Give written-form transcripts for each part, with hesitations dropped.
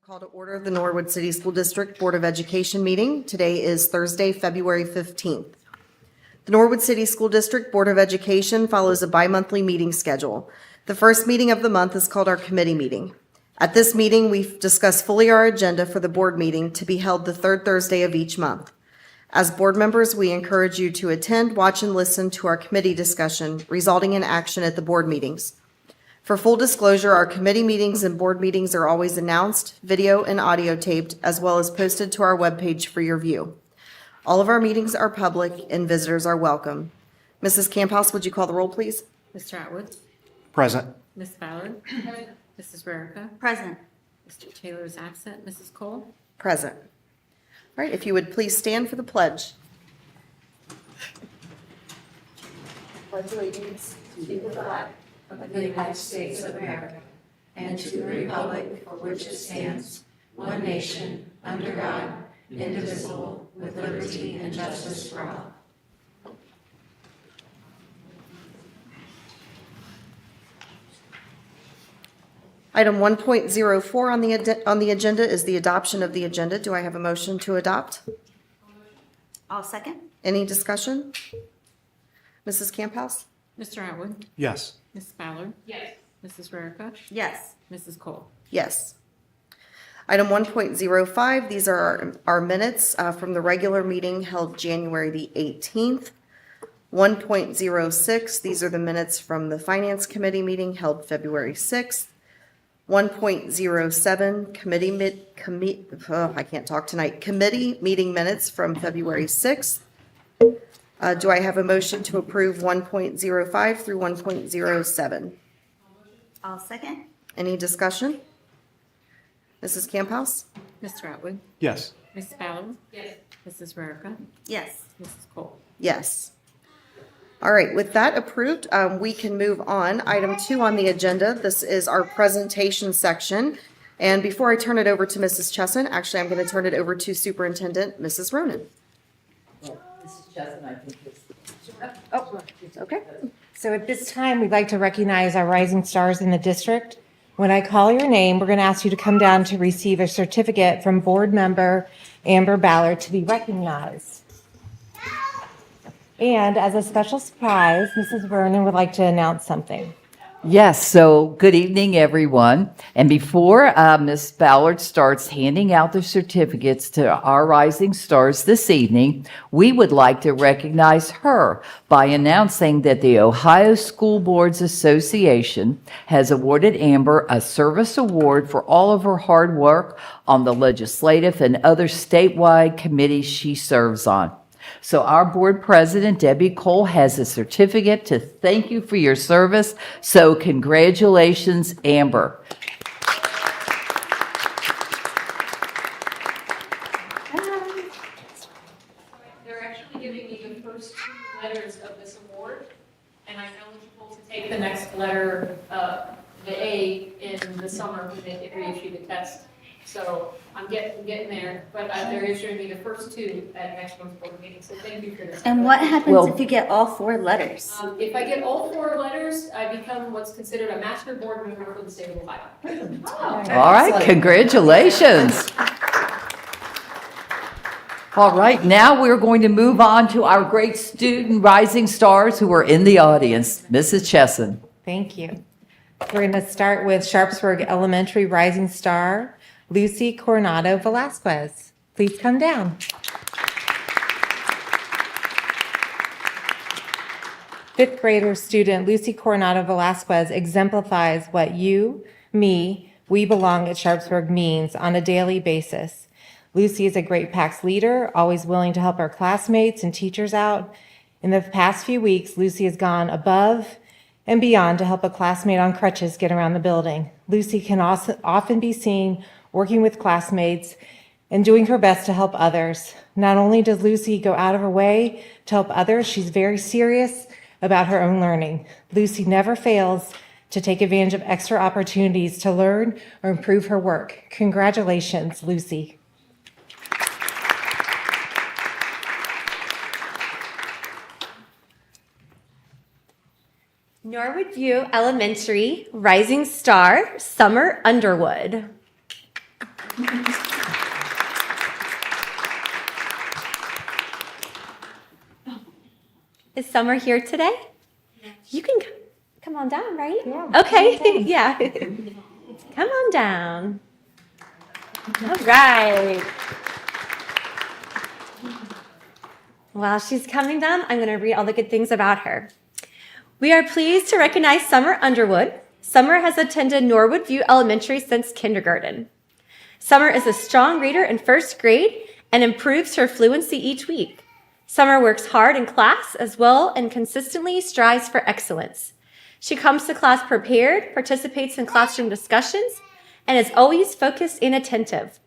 Call to order the Norwood City School District Board of Education meeting. Today is Thursday, February 15th. The Norwood City School District Board of Education follows a bi-monthly meeting schedule. The first meeting of the month is called our committee meeting. At this meeting, we discuss fully our agenda for the board meeting to be held the third Thursday of each month. As board members, we encourage you to attend, watch, and listen to our committee discussion, resulting in action at the board meetings. For full disclosure, our committee meetings and board meetings are always announced, video and audio taped, as well as posted to our webpage for your view. All of our meetings are public and visitors are welcome. Mrs. Camphouse, would you call the roll, please? Mr. Atwood. Present. Ms. Ballard. Mrs. Rarica. Present. Mr. Taylor is absent. Mrs. Cole. Present. All right, if you would please stand for the pledge. Pledge allegiance To the flag of the United States of America and to the republic for which it stands, one nation, under God, indivisible, with liberty and justice for all. Item 1.04 on the agenda is the adoption of the agenda. Do I have a motion to adopt? I'll second. Any discussion? Mrs. Camphouse? Mr. Atwood. Yes. Ms. Ballard. Yes. Mrs. Rarica. Yes. Mrs. Cole. Yes. Item 1.05, these are our minutes from the regular meeting held January the 18th. 1.06, these are the minutes from the Finance Committee meeting held February 6th. 1.07, committee meeting minutes from February 6th. Do I have a motion to approve 1.05 through 1.07? I'll second. Any discussion? Mrs. Camphouse? Mr. Atwood. Yes. Ms. Ballard. Yes. Mrs. Rarica. Yes. Mrs. Cole. Yes. All right, with that approved, we can move on. Item 2 on the agenda, this is our presentation section. And before I turn it over to Mrs. Chesson, actually, I'm going to turn it over to Superintendent Mrs. Ronan. Mrs. Chesson, I think this. Oh, okay. So at this time, we'd like to recognize our rising stars in the district. When I call your name, we're going to ask you to come down to receive a certificate from board member Amber Ballard to be recognized. And as a special surprise, Mrs. Vernon would like to announce something. Yes, so good evening, everyone. And before Ms. Ballard starts handing out the certificates to our rising stars this evening, we would like to recognize her by announcing that the Ohio School Boards Association has awarded Amber a service award for all of her hard work on the legislative and other statewide committees she serves on. So our board president, Debbie Cole, has a certificate to thank you for your service. So congratulations, Amber. They're actually giving me the first 2 letters of this award, and I'm eligible to take the next letter, the A, in the summer when they reissue the test. So I'm getting there, but they're issuing me the first 2 at next month's board meeting, so thank you for this. And what happens Well- if you get all 4 letters? If I get all 4 letters, I become what's considered a master board member for the state of Ohio. All right, congratulations. All right, now we're going to move on to our great student rising stars who are in the audience. Mrs. Chesson. Thank you. We're going to start with Sharpsburg Elementary rising star, Lucy Coronado Velasquez. Please come down. Fifth grader student Lucy Coronado Velasquez exemplifies what you, me, we belong at Sharpsburg means on a daily basis. Lucy is a great PAX leader, always willing to help our classmates and teachers out. In the past few weeks, Lucy has gone above and beyond to help a classmate on crutches get around the building. Lucy can also often be seen working with classmates and doing her best to help others. Not only does Lucy go out of her way to help others, she's very serious about her own learning. Lucy never fails to take advantage of extra opportunities to learn or improve her work. Congratulations, Lucy. Norwood View Elementary Rising Star, Summer Underwood. Is Summer here today? You can come on down, right? Yeah. Okay, yeah. Come on down. All right. While she's coming down, I'm going to read all the good things about her. We are pleased to recognize Summer Underwood. Summer has attended Norwood View Elementary since kindergarten. Summer is a strong reader in first grade and improves her fluency each week. Summer works hard in class as well and consistently strives for excellence. She comes to class prepared, participates in classroom discussions, and is always focused and attentive.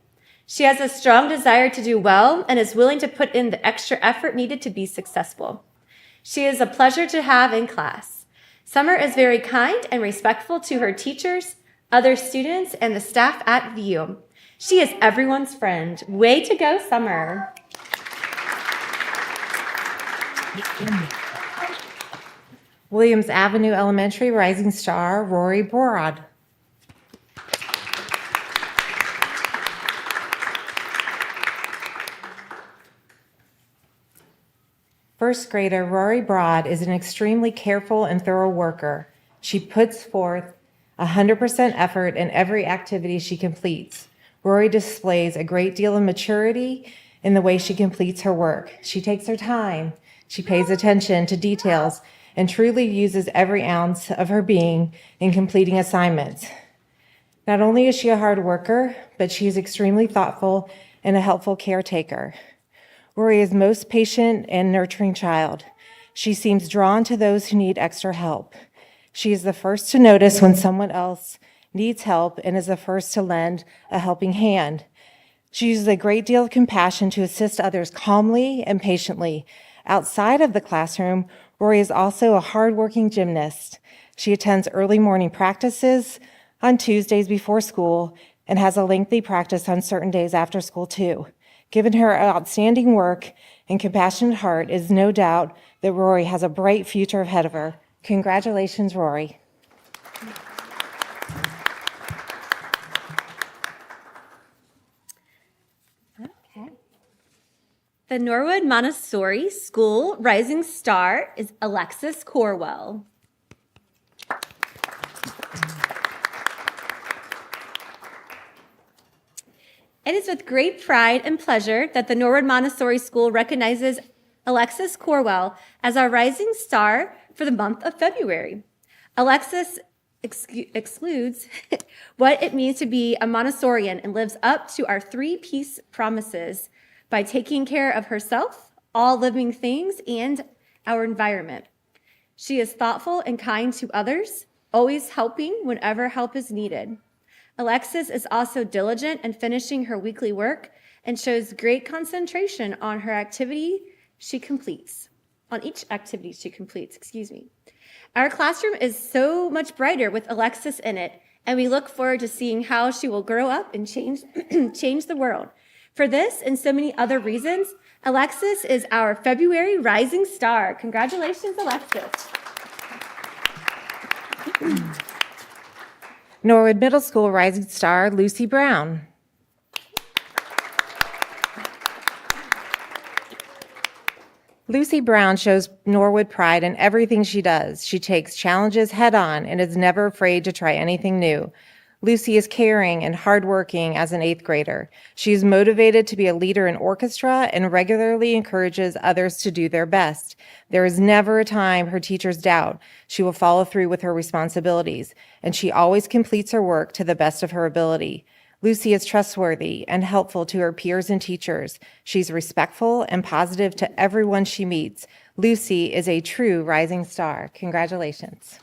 She has a strong desire to do well and is willing to put in the extra effort needed to be successful. She is a pleasure to have in class. Summer is very kind and respectful to her teachers, other students, and the staff at VU. She is everyone's friend. Way to go, Summer. Williams Avenue Elementary Rising Star, Rory Borod. First grader Rory Broad is an extremely careful and thorough worker. She puts forth 100% effort in every activity she completes. Rory displays a great deal of maturity in the way she completes her work. She takes her time, she pays attention to details, and truly uses every ounce of her being in completing assignments. Not only is she a hard worker, but she is extremely thoughtful and a helpful caretaker. Rory is most patient and nurturing child. She seems drawn to those who need extra help. She is the first to notice when someone else needs help and is the first to lend a helping hand. She uses a great deal of compassion to assist others calmly and patiently. Outside of the classroom, Rory is also a hardworking gymnast. She attends early morning practices on Tuesdays before school and has a lengthy practice on certain days after school too. Given her outstanding work and compassionate heart, it is no doubt that Rory has a bright future ahead of her. Congratulations, Rory. Okay. The Norwood Montessori School Rising Star is Alexis Corwell. It is with great pride and pleasure that the Norwood Montessori School recognizes Alexis Corwell as our Rising Star for the month of February. Alexis excludes what it means to be a Montessorian and lives up to our three-piece promises by taking care of herself, all living things, and our environment. She is thoughtful and kind to others, always helping whenever help is needed. Alexis is also diligent in finishing her weekly work and shows great concentration on her activity she completes, on each activity she completes, Our classroom is so much brighter with Alexis in it, and we look forward to seeing how she will grow up and change the world. For this and so many other reasons, Alexis is our February Rising Star. Congratulations, Alexis. Norwood Middle School Rising Star, Lucy Brown. Lucy Brown shows Norwood pride in everything she does. She takes challenges head on and is never afraid to try anything new. Lucy is caring and hardworking as an 8th grader. She is motivated to be a leader in orchestra and regularly encourages others to do their best. There is never a time her teachers doubt she will follow through with her responsibilities, and she always completes her work to the best of her ability. Lucy is trustworthy and helpful to her peers and teachers. She's respectful and positive to everyone she meets. Lucy is a true rising star. Congratulations.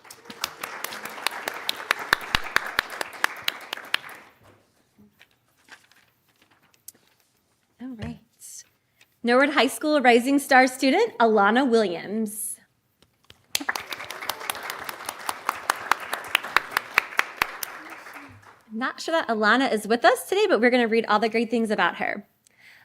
All right. Norwood High School Rising Star student, Alana Williams. I'm not sure that Alana is with us today, but we're going to read all the great things about her.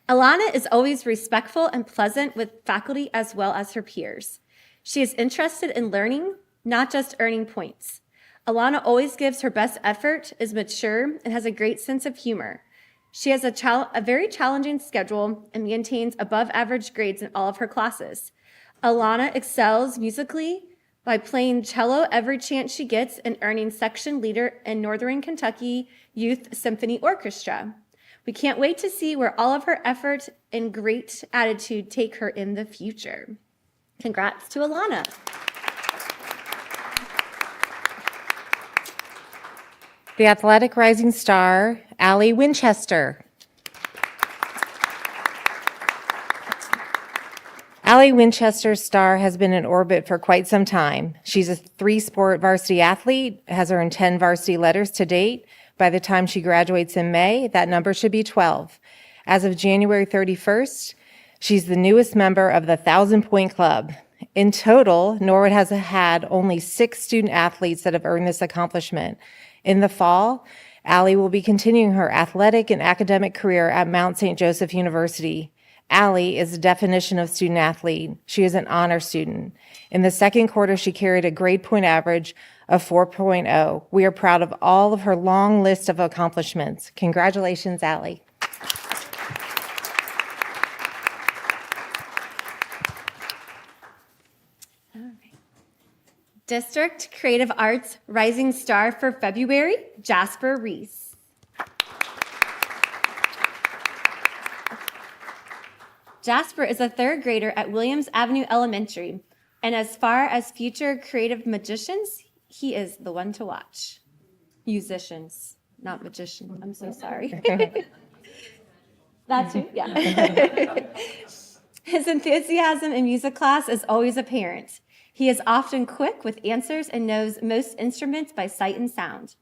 Alana is always respectful and pleasant with faculty as well as her peers. She is interested in learning, not just earning points. Alana always gives her best effort, is mature, and has a great sense of humor. She has a very challenging schedule and maintains above average grades in all of her classes. Alana excels musically by playing cello every chance she gets and earning section leader in Northern Kentucky Youth Symphony Orchestra. We can't wait to see where all of her effort and great attitude take her in the future. Congrats to Alana. The athletic rising star, Allie Winchester. Allie Winchester's star has been in orbit for quite some time. She's a 3-sport varsity athlete, has earned 10 varsity letters to date. By the time she graduates in May, that number should be 12. As of January 31st, she's the newest member of the 1,000-point club. In total, Norwood has had only 6 student athletes that have earned this accomplishment. In the fall, Allie will be continuing her athletic and academic career at Mount St. Joseph University. Allie is the definition of student athlete. She is an honor student. In the second quarter, she carried a grade point average of 4.0. We are proud of all of her long list of accomplishments. Congratulations, Allie. District Creative Arts Rising Star for February, Jasper Reese. Jasper is a 3rd grader at Williams Avenue Elementary, and as far as future creative magicians, he is the one to watch. Musicians, not magicians. I'm so sorry. That too, yeah. His enthusiasm in music class is always apparent. He is often quick with answers and knows most instruments by sight and sound.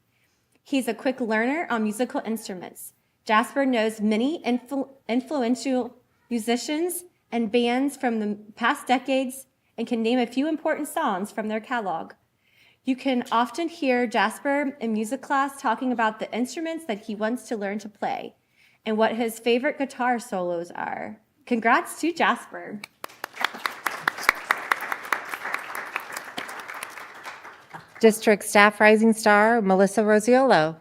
He's a quick learner on musical instruments. Jasper knows many influential musicians and bands from the past decades and can name a few important songs from their catalog. You can often hear Jasper in music class talking about the instruments that he wants to learn to play and what his favorite guitar solos are. Congrats to Jasper. District Staff Rising Star, Melissa Rosiolo.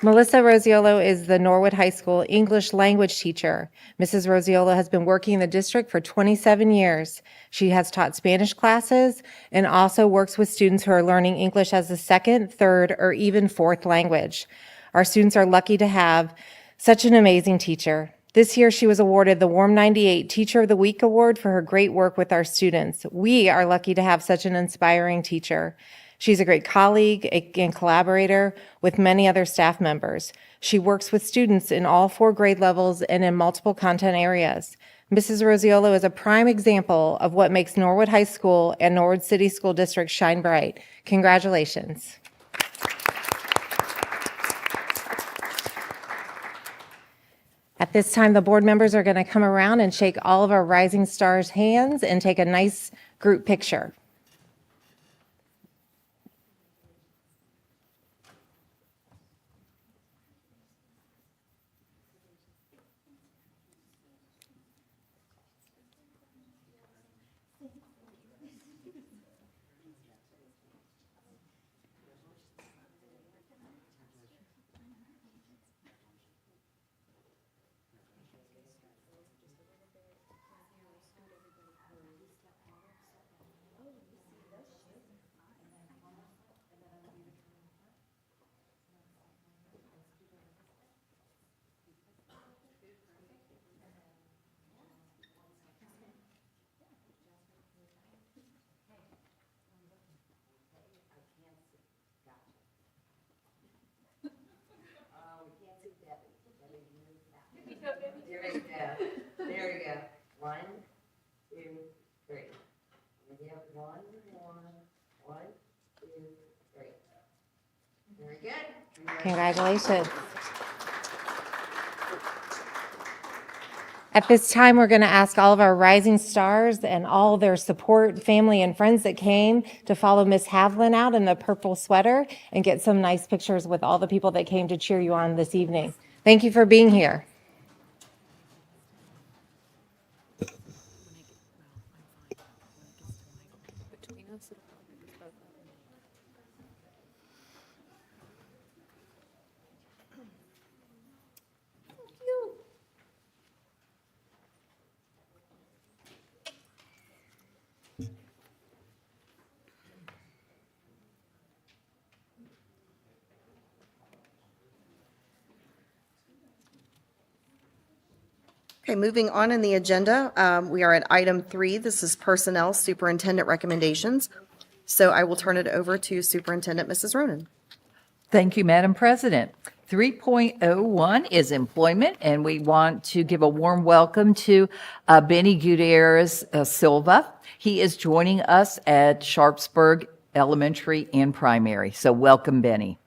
Melissa Rosiolo is the Norwood High School English language teacher. Mrs. Rosiolo has been working in the district for 27 years. She has taught Spanish classes and also works with students who are learning English as a 2nd, 3rd, or even 4th language. Our students are lucky to have such an amazing teacher. This year, she was awarded the Warm 98 Teacher of the Week Award for her great work with our students. We are lucky to have such an inspiring teacher. She's a great colleague and collaborator with many other staff members. She works with students in all 4 grade levels and in multiple content areas. Mrs. Rosiolo is a prime example of what makes Norwood High School and Norwood City School District shine bright. Congratulations. At this time, the board members are going to come around and shake all of our rising stars' hands and take a nice group picture. There you go. 1, 2, 3. Yep, 1, 1, 1, 2, 3. Very good. Congratulations. At this time, we're going to ask all of our rising stars and all their support, family, and friends that came to follow Miss Havlin out in the purple sweater and get some nice pictures with all the people that came to cheer you on this evening. Thank you for being here. Okay, moving on in the agenda, we are at item 3. This is personnel superintendent recommendations. So I will turn it over to Superintendent Mrs. Ronan. Thank you, Madam President. 3.01 is employment, and we want to give a warm welcome to Benny Gutierrez Silva. He is joining us at Sharpsburg Elementary and Primary. So welcome, Benny.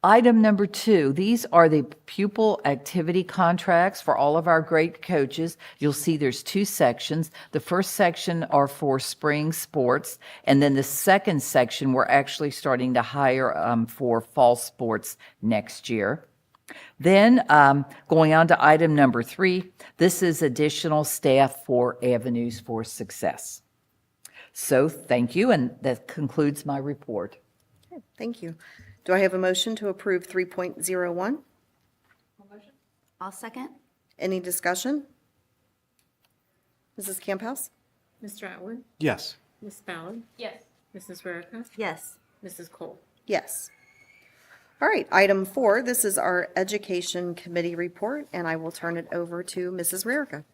Item number 2, these are the pupil activity contracts for all of our great coaches. You'll see there's 2 sections. The first section are for spring sports, and then the second section, we're actually starting to hire for fall sports next year. Then going on to item number 3, this is additional staff for Avenues for Success. So thank you, and that concludes my report. Thank you. Do I have a motion to approve 3.01? I'll second. Any discussion? Mrs. Camp House? Mr. Atwood, Yes. Ms. Ballard, Yes. Mrs. Rarica, Yes. Mrs. Cole. Yes. All right, item 4, this is our Education Committee report, and I will turn it over to Mrs. Rarica.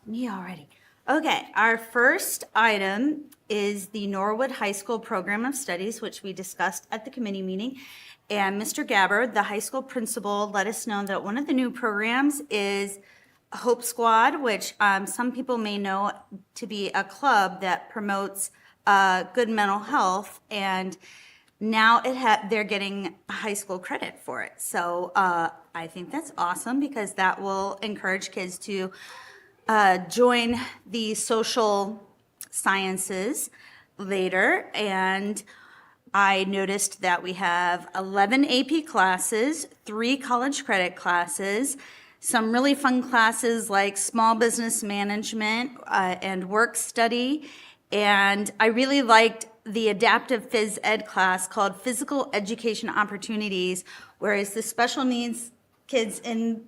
Me already. Okay, our first item is the Norwood High School Program of Studies, which we discussed at the committee meeting. And Mr. Gabbard, the high school principal, let us know that one of the new programs is Hope Squad, which some people may know to be a club that promotes good mental health. And now they're getting high school credit for it. So I think that's awesome because that will encourage kids to join the social sciences later. And I noticed that we have 11 AP classes, 3 college credit classes, some really fun classes like small business management and work study. And I really liked the adaptive phys ed class called Physical Education Opportunities, whereas the special needs kids in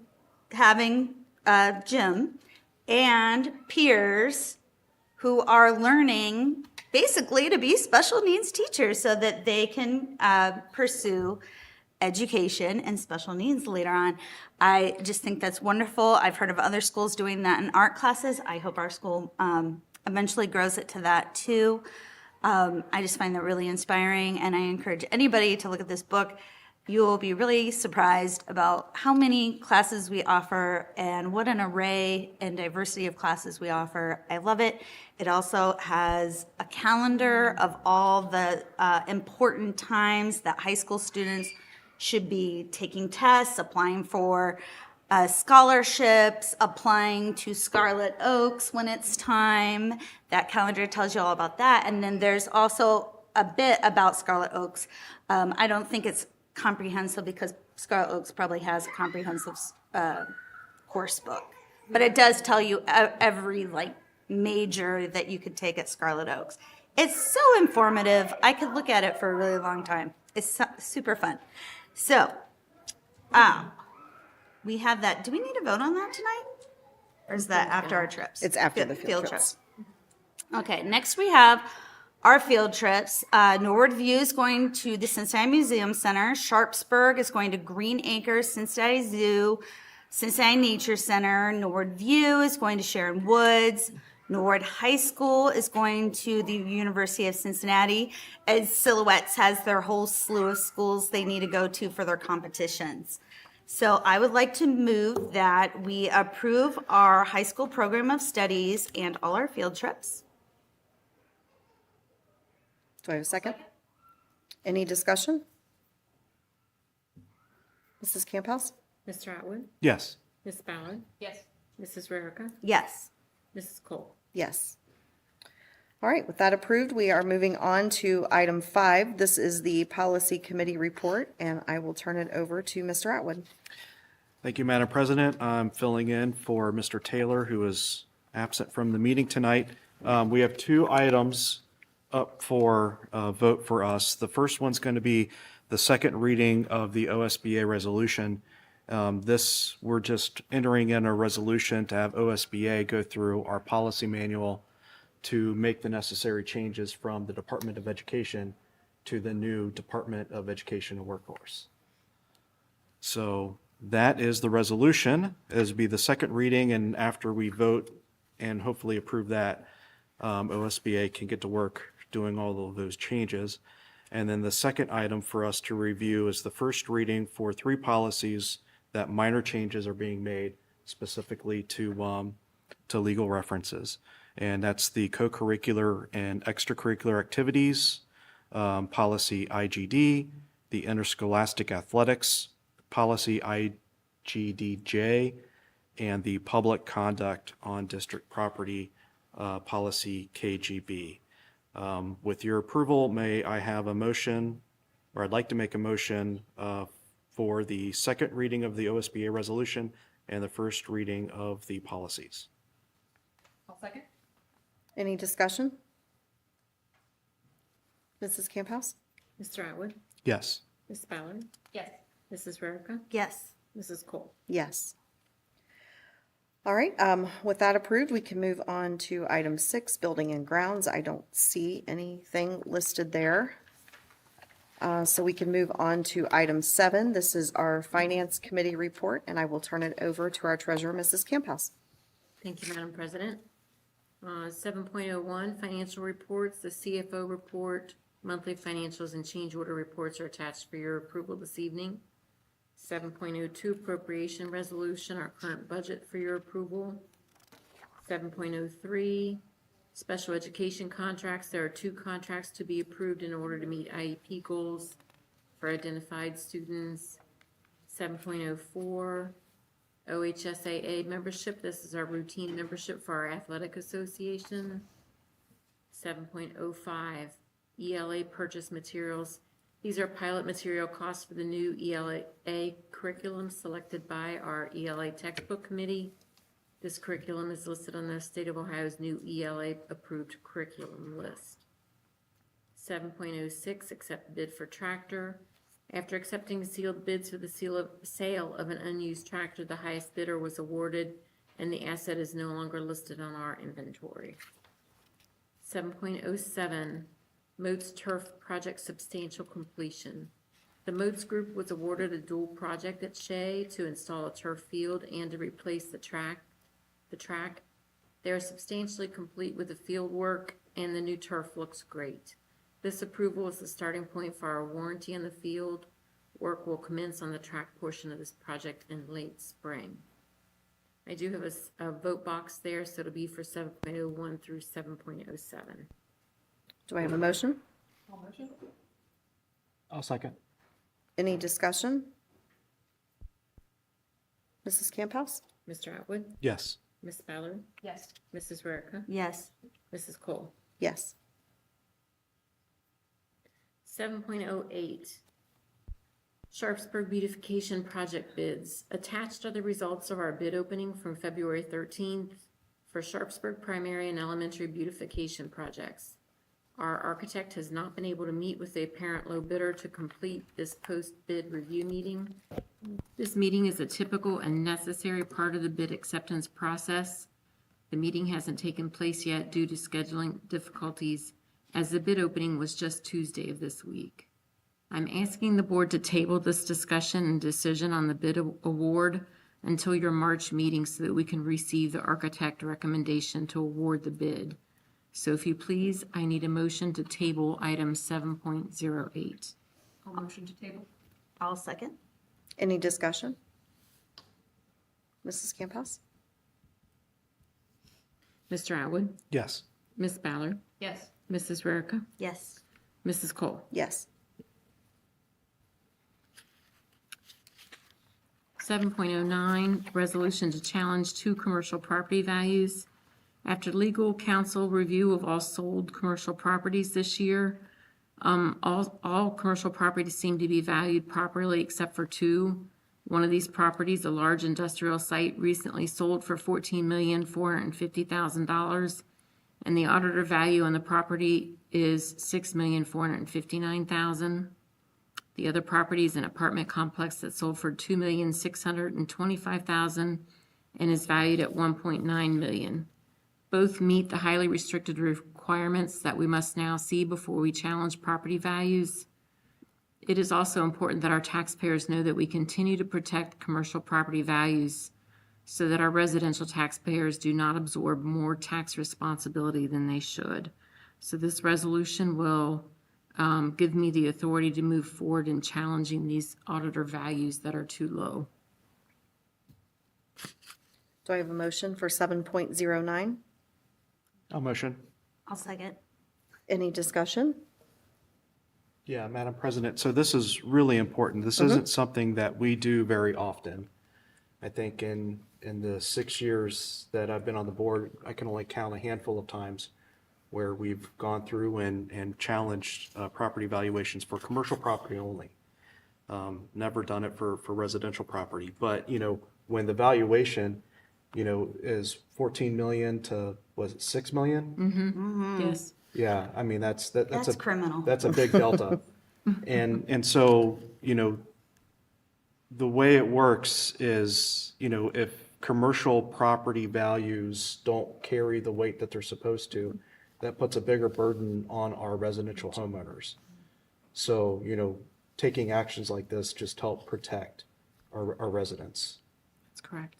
having a gym and peers who are learning basically to be special needs teachers so that they can pursue education and special needs later on. I just think that's wonderful. I've heard of other schools doing that in art classes. I hope our school eventually grows it to that too. I just find that really inspiring, and I encourage anybody to look at this book. You will be really surprised about how many classes we offer and what an array and diversity of classes we offer. I love it. It also has a calendar of all the important times that high school students should be taking tests, applying for scholarships, applying to Scarlet Oaks when it's time. That calendar tells you all about that. And then there's also a bit about Scarlet Oaks. I don't think it's comprehensive because Scarlet Oaks probably has a comprehensive course book. But it does tell you every major that you could take at Scarlet Oaks. It's so informative. I could look at it for a really long time. It's super fun. So, we have that. Do we need to vote on that tonight? Or is that after our trips? It's after the field trips. Okay, next we have our field trips. Norwood View is going to the Cincinnati Museum Center. Sharpsburg is going to Green Acres, Cincinnati Zoo, Cincinnati Nature Center. Norwood View is going to Sharon Woods. Norwood High School is going to the University of Cincinnati, as Silhouettes has their whole slew of schools they need to go to for their competitions. So I would like to move that we approve our high school program of studies and all our field trips. Do I have a second? Any discussion? Mrs. Camp House? Mr. Atwood, Yes. Ms. Ballard, Yes. Mrs. Rarica, Yes. Mrs. Cole. Yes. All right, with that approved, we are moving on to item 5. This is the Policy Committee report, and I will turn it over to Mr. Atwood. Thank you, Madam President. I'm filling in for Mr. Taylor, who is absent from the meeting tonight. We have 2 items up for vote for us. The first one's going to be the second reading of the OSBA resolution. We're just entering in a resolution to have OSBA go through our policy manual to make the necessary changes from the Department of Education to the new Department of Education and Workforce. So That is the resolution. This will be the second reading, and after we vote and hopefully approve that, OSBA can get to work doing all of those changes. And then the second item for us to review is the first reading for 3 policies that minor changes are being made specifically to legal references. And that's the co-curricular and extracurricular activities, policy IGD, the interscholastic athletics, policy IGDJ, and the public conduct on district property, policy KGB. With your approval, may I have a motion, or I'd like to make a motion for the second reading of the OSBA resolution and the first reading of the policies. I'll second. Any discussion? Mrs. Camp House? Mr. Atwood, Yes. Ms. Ballard, Yes. Mrs. Rarica, Yes. Mrs. Cole. Yes. All right, with that approved, we can move on to item 6, building and grounds. I don't see anything listed there. So we can move on to item 7. This is our Finance Committee report, and I will turn it over to our treasurer, Mrs. Camp House. Thank you, Madam President. 7.01, financial reports, the CFO report, monthly financials and change order reports are attached for your approval this evening. 7.02, appropriation resolution, our current budget for your approval. 7.03, special education contracts. There are 2 contracts to be approved in order to meet IEP goals for identified students. 7.04, OHSAA membership. This is our routine membership for our athletic association. 7.05, ELA purchase materials. These are pilot material costs for the new ELA curriculum selected by our ELA textbook committee. This curriculum is listed on the State of Ohio's new ELA approved curriculum list. 7.06, accept bid for tractor. After accepting sealed bids for the sale of an unused tractor, the highest bidder was awarded and the asset is no longer listed on our inventory. 7.07, Moats Turf Project substantial completion. The Moats Group was awarded a dual project at Shea to install a turf field and to replace the track. They are substantially complete with the field work and the new turf looks great. This approval is the starting point for our warranty on the field. Work will commence on the track portion of this project in late spring. I do have a vote box there, so it'll be for 7.01 through 7.07. Do I have a motion? I'll motion. I'll second. Any discussion? Mrs. Camp House? Mr. Atwood, Yes. Ms. Ballard, Yes. Mrs. Rarica, Yes. Mrs. Cole. Yes. 7.08, Sharpsburg Beautification Project bids. Attached are the results of our bid opening from February 13th for Sharpsburg primary and elementary beautification projects. Our architect has not been able to meet with the apparent low bidder to complete this post-bid review meeting. This meeting is a typical and necessary part of the bid acceptance process. The meeting hasn't taken place yet due to scheduling difficulties, as the bid opening was just Tuesday of this week. I'm asking the board to table this discussion and decision on the bid award until your March meeting so that we can receive the architect recommendation to award the bid. So if you please, I need a motion to table item 7.08. I'll motion to table. I'll second. Any discussion? Mrs. Camp House? Mr. Atwood, Yes. Ms. Ballard, Yes. Mrs. Rarica, Yes. Mrs. Cole. Yes. 7.09, resolution to challenge 2 commercial property values. After legal counsel review of all sold commercial properties this year, all commercial properties seem to be valued properly except for 2. One of these properties, a large industrial site, recently sold for $14,450,000, and the auditor value on the property is $6,459,000. The other property is an apartment complex that sold for $2,625,000 and is valued at $1.9 million. Both meet the highly restricted requirements that we must now see before we challenge property values. it is also important that our taxpayers know that we continue to protect commercial property values so that our residential taxpayers do not absorb more tax responsibility than they should. So this resolution will give me the authority to move forward in challenging these auditor values that are too low. Do I have a motion for 7.09? I'll motion. I'll second. Any discussion? Yeah, Madam President, so this is really important. This isn't something that we do very often. I think in the 6 years that I've been on the board, I can only count a handful of times where we've gone through and challenged property valuations for commercial property only. Never done it for residential property. But, when the valuation, is 14 million to, was it 6 million? Yes. Yeah, I mean, that's That's criminal. That's a big delta. And so, the way it works is, if commercial property values don't carry the weight that they're supposed to, that puts a bigger burden on our residential homeowners. So, taking actions like this just help protect our residents. That's correct.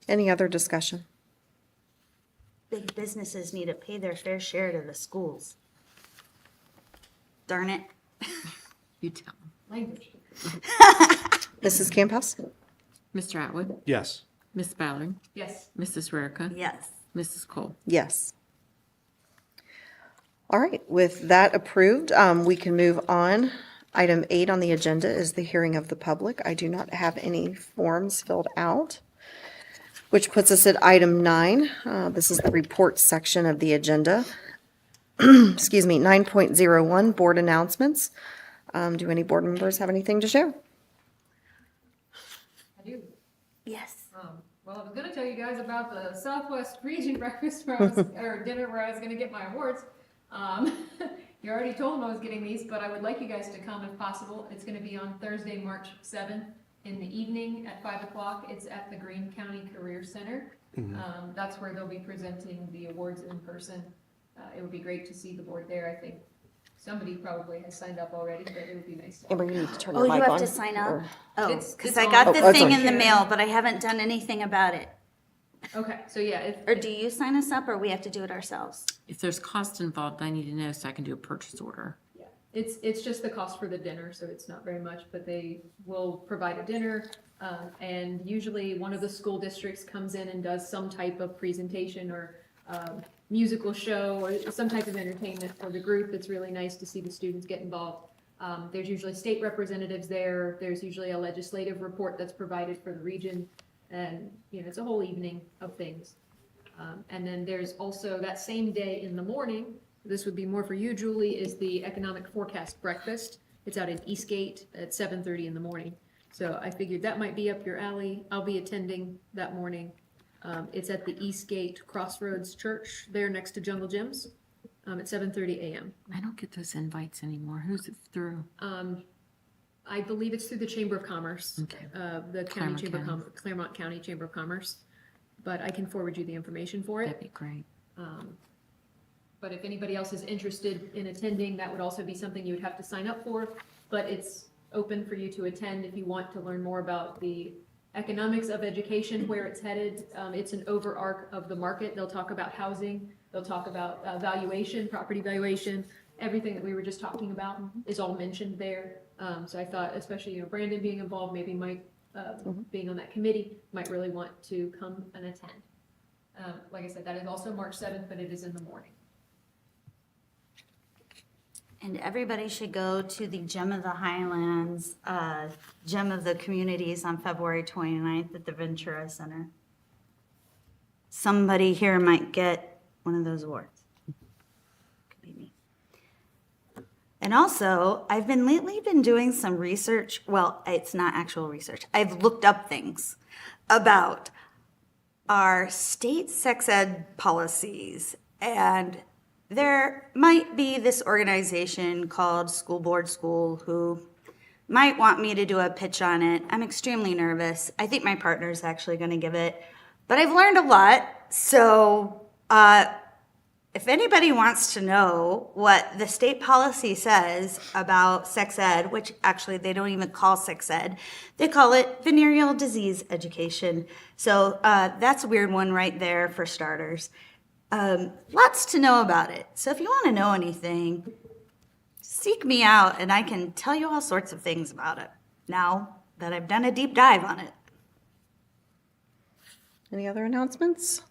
Any other discussion? Big businesses need to pay their fair share to the schools. Darn it. You tell them. Language. Mrs. Camp House? Mr. Atwood, Yes. Ms. Ballard, Yes. Mrs. Rarica, Yes. Mrs. Cole. Yes. All right, with that approved, we can move on. Item 8 on the agenda is the hearing of the public. I do not have any forms filled out, which puts us at item 9. This is the report section of the agenda. Excuse me, 9.01, board announcements. Do any board members have anything to share? I do. Yes. Well, I was gonna tell you guys about the Southwest Region breakfast where I was, or dinner where I was gonna get my awards. You already told them I was getting these, but I would like you guys to come if possible. It's gonna be on Thursday, March 7th in the evening at 5 o'clock. It's at the Greene County Career Center. That's where they'll be presenting the awards in person. It would be great to see the board there. I think somebody probably has signed up already, but it would be nice to. Amber, you need to turn Oh, your you mic have on. to sign up? or- Oh, It's- because it's I on. got Oh, the that's thing on. in the mail, but I haven't done anything about it. Okay, so yeah, Or do you sign us up or we have to do it ourselves? If there's cost involved, I need to know so I can do a purchase order. yeah, it's just the cost for the dinner, so it's not very much, but they will provide a dinner. And usually one of the school districts comes in and does some type of presentation or musical show or some type of entertainment for the group. It's really nice to see the students get involved. There's usually state representatives there. There's usually a legislative report that's provided for the region. And, it's a whole evening of things. And then there's also that same day in the morning, this would be more for you, Julie, is the economic forecast breakfast. It's out in Eastgate at 7:30 in the morning. So I figured that might be up your alley. I'll be attending that morning. It's at the Eastgate Crossroads Church there next to Jungle Gyms at 7:30 a.m. I don't get those invites anymore. Who's it through? I believe it's through the Chamber of Commerce. Okay. The Claremont County Chamber of Commerce. But I can forward you the information for it. That'd be great. But if anybody else is interested in attending, that would also be something you would have to sign up for. But it's open for you to attend if you want to learn more about the economics of education, where it's headed. It's an overarch of the market. They'll talk about housing. They'll talk about valuation, property valuation. Everything that we were just talking about is all mentioned there. So I thought, especially, Brandon being involved, maybe Mike being on that committee, might really want to come and attend. Like I said, that is also March 7th, but it is in the morning. And everybody should go to the Gem of the Highlands, Gem of the Communities on February 29th at the Ventura Center. Somebody here might get one of those awards. Could be me. And also, I've been lately doing some research. Well, it's not actual research. I've looked up things about our state sex ed policies, and there might be this organization called School Board School who might want me to do a pitch on it. I'm extremely nervous. I think my partner's actually going to give it, but I've learned a lot. So if anybody wants to know what the state policy says about sex ed, which actually they don't even call sex ed, they call it venereal disease education. So that's a weird one right there for starters. Lots to know about it. So if you want to know anything, seek me out and I can tell you all sorts of things about it now that I've done a deep dive on it. Any other announcements?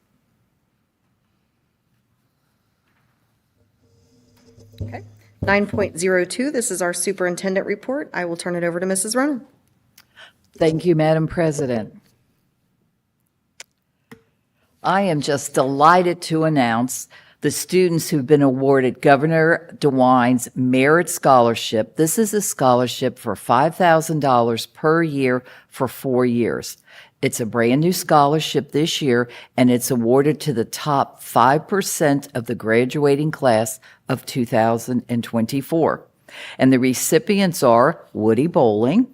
Okay. 9.02, this is our superintendent report. I will turn it over to Mrs. Ronan. Thank you, Madam President. I am just delighted to announce the students who've been awarded Governor DeWine's Merit Scholarship. This is a scholarship for $5,000 per year for 4 years. It's a brand-new scholarship this year, and it's awarded to the top 5% of the graduating class of 2024. And the recipients are Woody Bowling,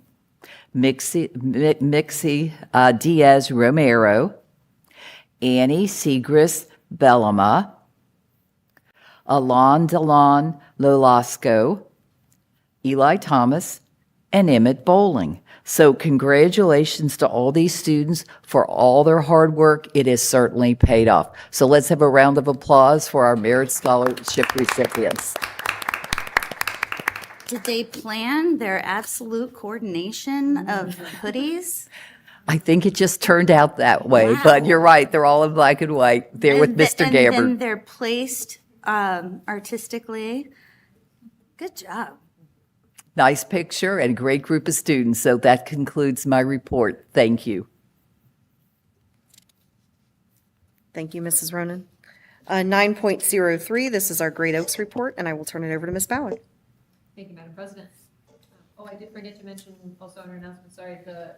Mixie Diaz Romero, Annie Segrist Bellama, Alon Delon Lolasco, Eli Thomas, and Emmett Bowling. So congratulations to all these students for all their hard work. It has certainly paid off. So let's have a round of applause for our Merit Scholarship recipients. Did they plan their absolute coordination of hoodies? I think it just turned out that way, but Wow. you're right. They're all in black and white. They're with Mr. And then Gabbard. they're placed artistically. Good job. Nice picture and a great group of students. So that concludes my report. Thank you. Thank you, Mrs. Ronan. 9.03, this is our Great Oaks report, and I will turn it over to Ms. Ballard. Thank you, Madam President. Oh, I did forget to mention also on our announcement, sorry, the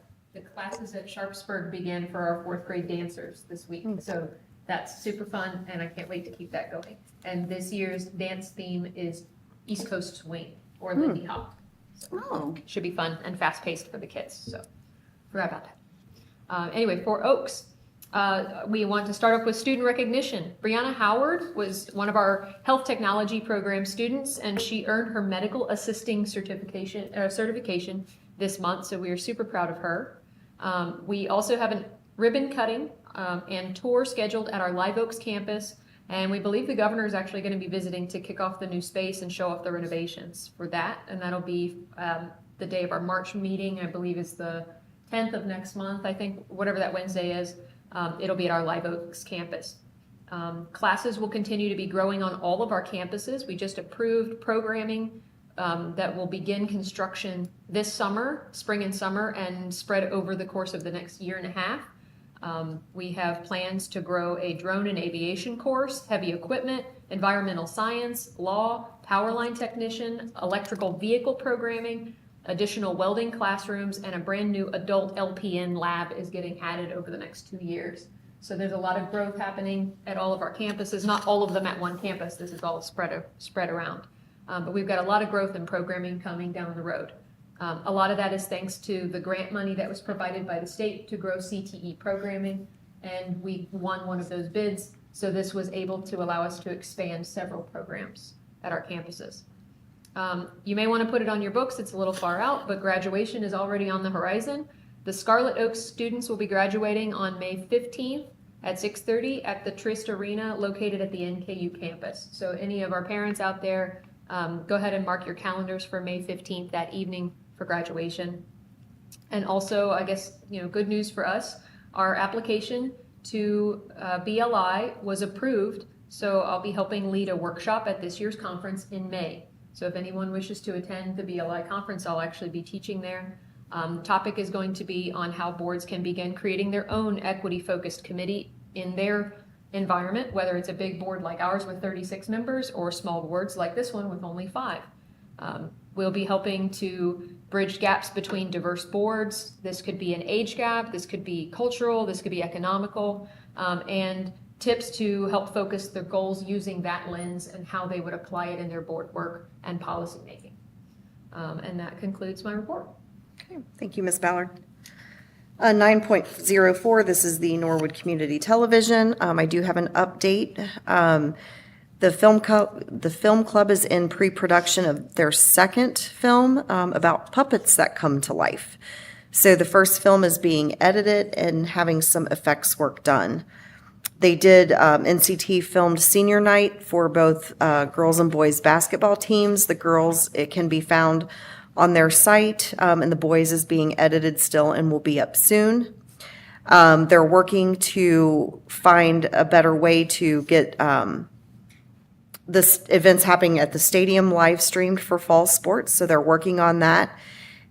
classes at Sharpsburg began for our 4th grade dancers this week. So that's super fun, and I can't wait to keep that going. And this year's dance theme is East Coast Swing or Lindy Hop. So Oh. should be fun and fast-paced for the kids, so forgot about that. Anyway, for Oaks, we want to start off with student recognition. Brianna Howard was one of our health technology program students, and she earned her medical assisting certification this month, so we are super proud of her. We also have a ribbon cutting and tour scheduled at our Live Oaks campus, and we believe the governor is actually going to be visiting to kick off the new space and show off the renovations for that, and that'll be the day of our March meeting, I believe is the 10th of next month, I think, whatever that Wednesday is. It'll be at our Live Oaks campus. Classes will continue to be growing on all of our campuses. We just approved programming that will begin construction this summer, spring and summer, and spread over the course of the next year and a half. We have plans to grow a drone and aviation course, heavy equipment, environmental science, law, power line technician, electrical vehicle programming, additional welding classrooms, and a brand new adult LPN lab is getting added over the next 2 years. So there's a lot of growth happening at all of our campuses, not all of them at one campus. This is all spread around. But we've got a lot of growth in programming coming down the road. A lot of that is thanks to the grant money that was provided by the state to grow CTE programming, and we won one of those bids, so this was able to allow us to expand several programs at our campuses. You may want to put it on your books, it's a little far out, but graduation is already on the horizon. The Scarlet Oaks students will be graduating on May 15th at 6:30 at the Trist Arena located at the NKU campus. So any of our parents out there, go ahead and mark your calendars for May 15th that evening for graduation. And also, I guess, good news for us, our application to BLI was approved, so I'll be helping lead a workshop at this year's conference in May. So if anyone wishes to attend the BLI conference, I'll actually be teaching there. The topic is going to be on how boards can begin creating their own equity-focused committee in their environment, whether it's a big board like ours with 36 members or small boards like this one with only 5. We'll be helping to bridge gaps between diverse boards. This could be an age gap, this could be cultural, this could be economical, and tips to help focus their goals using that lens and how they would apply it in their board work and policy making. And that concludes my report. Okay, thank you, Ms. Ballard. 9.04, this is the Norwood Community Television. I do have an update. The film club is in pre-production of their second film about puppets that come to life. So the first film is being edited and having some effects work done. They did, NCT filmed senior night for both girls and boys basketball teams. The girls, it can be found on their site, and the boys is being edited still and will be up soon. They're working to find a better way to get this event's happening at the stadium live streamed for fall sports, so they're working on that.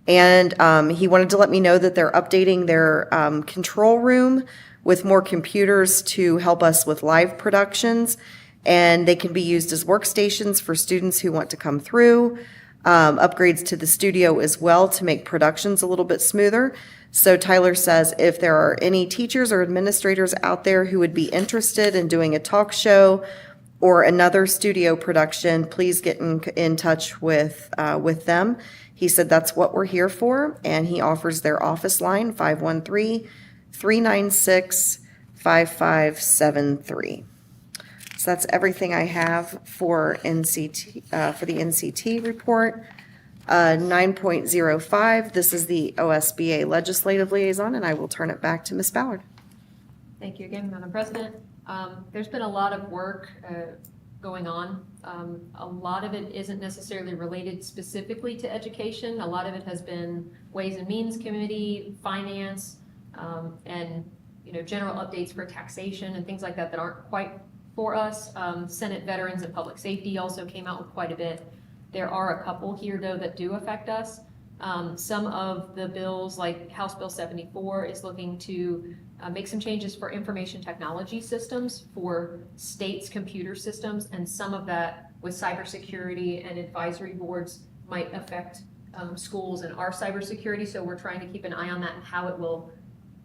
And he wanted to let me know that they're updating their control room with more computers to help us with live productions, and they can be used as workstations for students who want to come through. Upgrades to the studio as well to make productions a little bit smoother. So Tyler says if there are any teachers or administrators out there who would be interested in doing a talk show or another studio production, please get in touch with them. He said that's what we're here for, and he offers their office line, 513-396-5573. So that's everything I have for NCT, for the NCT report. 9.05, this is the OSBA Legislative Liaison, and I will turn it back to Ms. Ballard. Thank you again, Madam President. There's been a lot of work going on. A lot of it isn't necessarily related specifically to education. A lot of it has been Ways and Means Committee, Finance, and general updates for taxation and things like that that aren't quite for us. Senate Veterans and Public Safety also came out with quite a bit. There are a couple here, though, that do affect us. Some of the bills, like House Bill 74, is looking to make some changes for information technology systems for states' computer systems, and some of that with cybersecurity and advisory boards might affect schools and our cybersecurity. So we're trying to keep an eye on that and how it will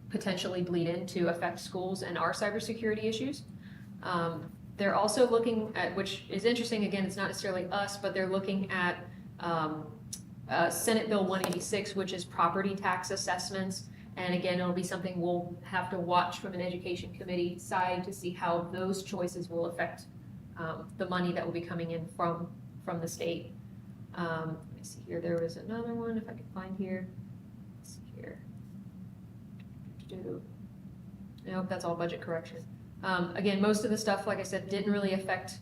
potentially bleed in to affect schools and our cybersecurity issues. They're also looking at, which is interesting, again, it's not necessarily us, but they're looking at Senate Bill 186, which is property tax assessments. And again, it'll be something we'll have to watch from an education committee side to see how those choices will affect the money that will be coming in from the state. Let me see here, there was another one, if I can find here. Let's see here. Nope, that's all budget correction. Again, most of the stuff, like I said, didn't really affect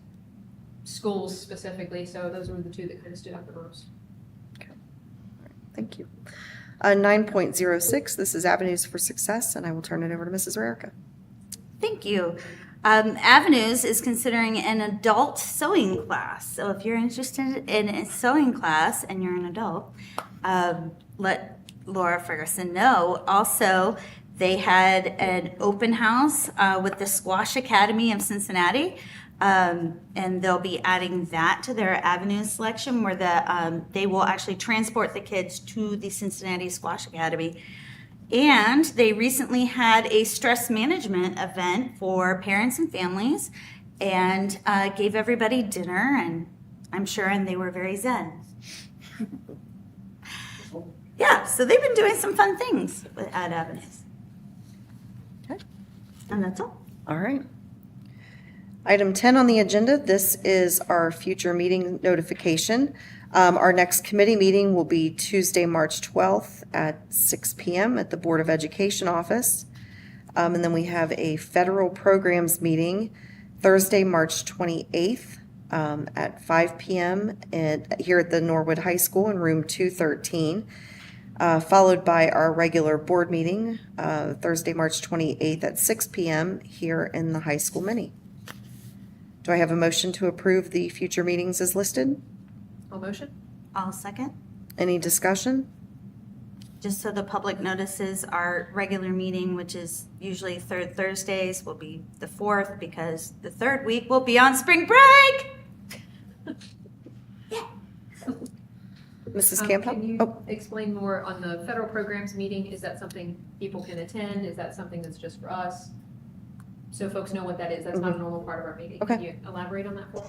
schools specifically, so those were the two that kind of stood out the most. Okay. All right. Thank you. 9.06, this is Avenues for Success, and I will turn it over to Mrs. Rarica. Thank you. Avenues is considering an adult sewing class. So if you're interested in a sewing class and you're an adult, let Laura Ferguson know. Also, they had an open house with the Squash Academy of Cincinnati, and they'll be adding that to their Avenue selection where they will actually transport the kids to the Cincinnati Squash Academy. And they recently had a stress management event for parents and families and gave everybody dinner, and I'm sure, and they were very zen. Yeah, so they've been doing some fun things at Avenues. Okay. And that's all. All right. Item 10 on the agenda, this is our future meeting notification. Our next committee meeting will be Tuesday, March 12th at 6 p.m. at the Board of Education office. And then we have a federal programs meeting Thursday, March 28th at 5 p.m. Here at the Norwood High School in room 213. Followed by our regular board meeting, Thursday, March 28th at 6 p.m. here in the high school mini. Do I have a motion to approve the future meetings as listed? All motion? I'll second. Any discussion? Just so the public notices, our regular meeting, which is usually third Thursdays, will be the 4th because the third week will be on spring break. Mrs. Campo? Can you Oh, explain more on the federal programs meeting? Is that something people can attend? Is that something that's just for us? So folks know what that is. That's not a normal part of our meeting. Okay. Can you elaborate on that for us?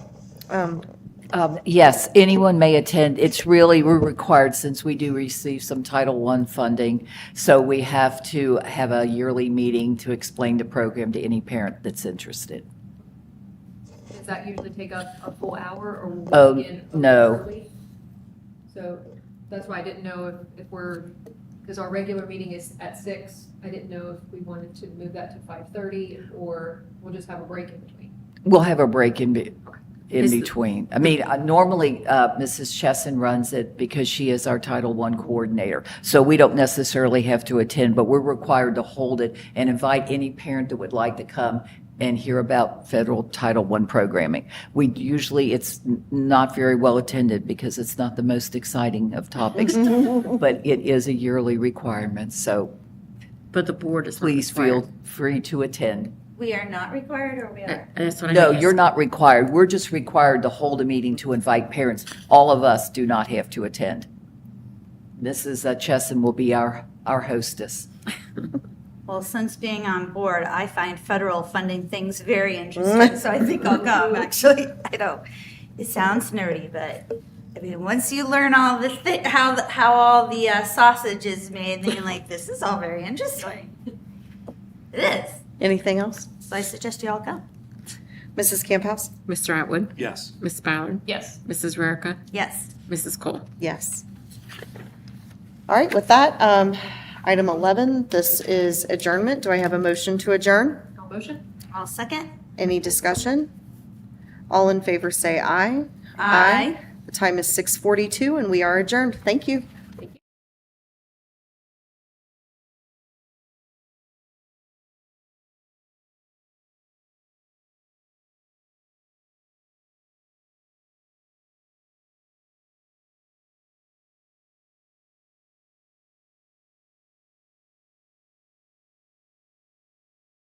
Yes, anyone may attend. We're required since we do receive some Title I funding. So we have to have a yearly meeting to explain the program to any parent that's interested. does that usually take a full hour or will we Oh, begin no. early? So that's why I didn't know if we're, because our regular meeting is at 6. I didn't know if we wanted to move that to 5:30 or we'll just have a break in between. We'll have a break in Is the- between. I mean, normally, Mrs. Chesson runs it because she is our Title I coordinator. So we don't necessarily have to attend, but we're required to hold it and invite any parent that would like to come and hear about federal Title I programming. We usually, it's not very well attended because it's not the most exciting of topics, but it is a yearly requirement. So But the board is not please required. feel free to attend. We are not required, or we are? That's what I No, asked. you're not required. We're just required to hold a meeting to invite parents. All of us do not have to attend. Mrs. Chesson will be our hostess. Well, since being on board, I find federal funding things very interesting, so I think I'll come, actually. I know, it sounds nerdy, but, I mean, once you learn all this thing, how all the sausage is made, then you're like, this is all very interesting. It is. Anything else? So I suggest you all go. Mrs. Camp House? Mr. Atwood, Yes. Ms. Ballard, Yes. Mrs. Rarica, Yes. Mrs. Cole. Yes. All right, with that, item 11, this is adjournment. Do I have a motion to adjourn? No motion? I'll second. Any discussion? All in favor say aye. Aye. The time is 6:42 and we are adjourned. Thank you.